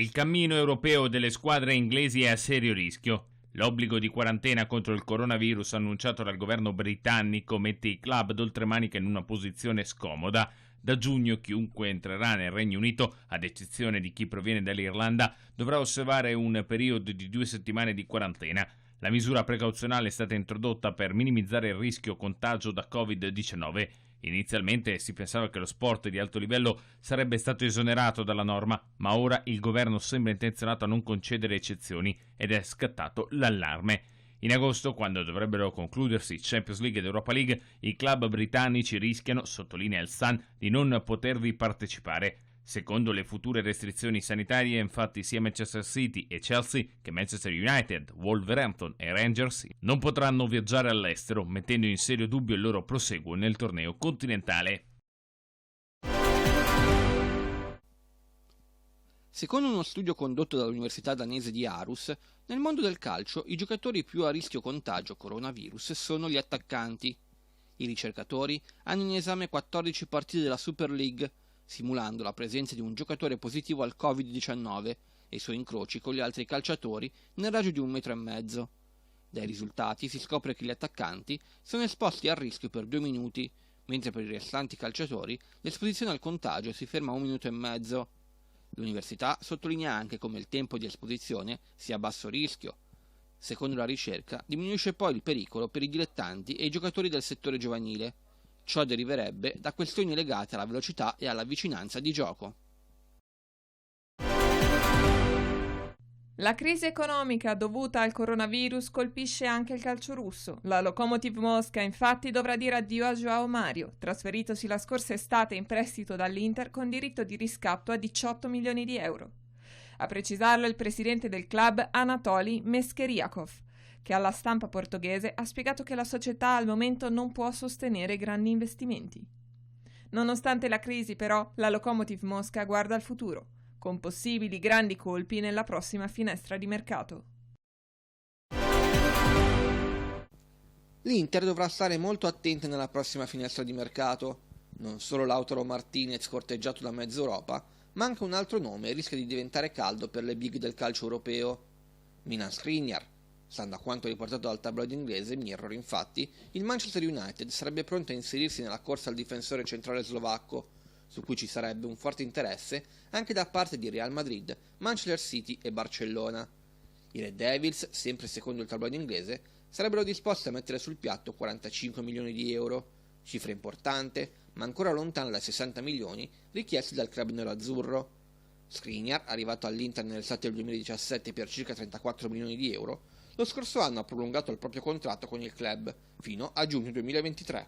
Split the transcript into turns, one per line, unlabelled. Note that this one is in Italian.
Il cammino europeo delle squadre inglesi è a serio rischio. L'obbligo di quarantena contro il coronavirus annunciato dal governo britannico mette i club d'oltremanica in una posizione scomoda. Da giugno chiunque entrerà nel Regno Unito, ad eccezione di chi proviene dall'Irlanda, dovrà osservare un periodo di 2 settimane di quarantena. La misura precauzionale è stata introdotta per minimizzare il rischio contagio da Covid-19. Inizialmente si pensava che lo sport di alto livello sarebbe stato esonerato dalla norma, ma ora il governo sembra intenzionato a non concedere eccezioni ed è scattato l'allarme. In agosto, quando dovrebbero concludersi Champions League ed Europa League, i club britannici rischiano, sottolinea il Sun, di non potervi partecipare. Secondo le future restrizioni sanitarie, infatti, sia Manchester City e Chelsea che Manchester United, Wolverhampton e Rangers non potranno viaggiare all'estero, mettendo in serio dubbio il loro proseguo nel torneo continentale.
Secondo uno studio condotto dall'Università danese di Aarhus, nel mondo del calcio i giocatori più a rischio contagio coronavirus sono gli attaccanti. I ricercatori hanno in esame 14 partite della Super League, simulando la presenza di un giocatore positivo al Covid-19 e i suoi incroci con gli altri calciatori nel raggio di 1,5 metri. Dai risultati si scopre che gli attaccanti sono esposti al rischio per 2 minuti, mentre per i restanti calciatori l'esposizione al contagio si ferma a 1,5 minuti. L'università sottolinea anche come il tempo di esposizione sia a basso rischio. Secondo la ricerca, diminuisce poi il pericolo per i dilettanti e i giocatori del settore giovanile. Ciò deriverebbe da questioni legate alla velocità e alla vicinanza di gioco.
La crisi economica dovuta al coronavirus colpisce anche il calcio russo. La Lokomotiv Mosca infatti dovrà dire addio a João Mario, trasferitosi la scorsa estate in prestito dall'Inter con diritto di riscatto a 18 milioni di euro. A precisarlo il presidente del club Anatoli Meskeriakov, che alla stampa portoghese ha spiegato che la società al momento non può sostenere grandi investimenti. Nonostante la crisi, però, la Lokomotiv Mosca guarda al futuro, con possibili grandi colpi nella prossima finestra di mercato.
L'Inter dovrà stare molto attenta nella prossima finestra di mercato. Non solo Lautaro Martinez corteggiato da mezza Europa, ma anche un altro nome rischia di diventare caldo per le big del calcio europeo. Milan Skriniar. Stando a quanto riportato dal tabloid inglese Mirror, infatti, il Manchester United sarebbe pronto a inserirsi nella corsa al difensore centrale slovacco, su cui ci sarebbe un forte interesse anche da parte di Real Madrid, Manchester City e Barcellona. I Red Devils, sempre secondo il tabloid inglese, sarebbero disposti a mettere sul piatto 45 milioni di euro, cifra importante, ma ancora lontana dai 60 milioni richiesti dal club nerazzurro. Skriniar, arrivato all'Inter nell'estate del 2017 per circa 34 milioni di euro, lo scorso anno ha prolungato il proprio contratto con il club fino a giugno 2023.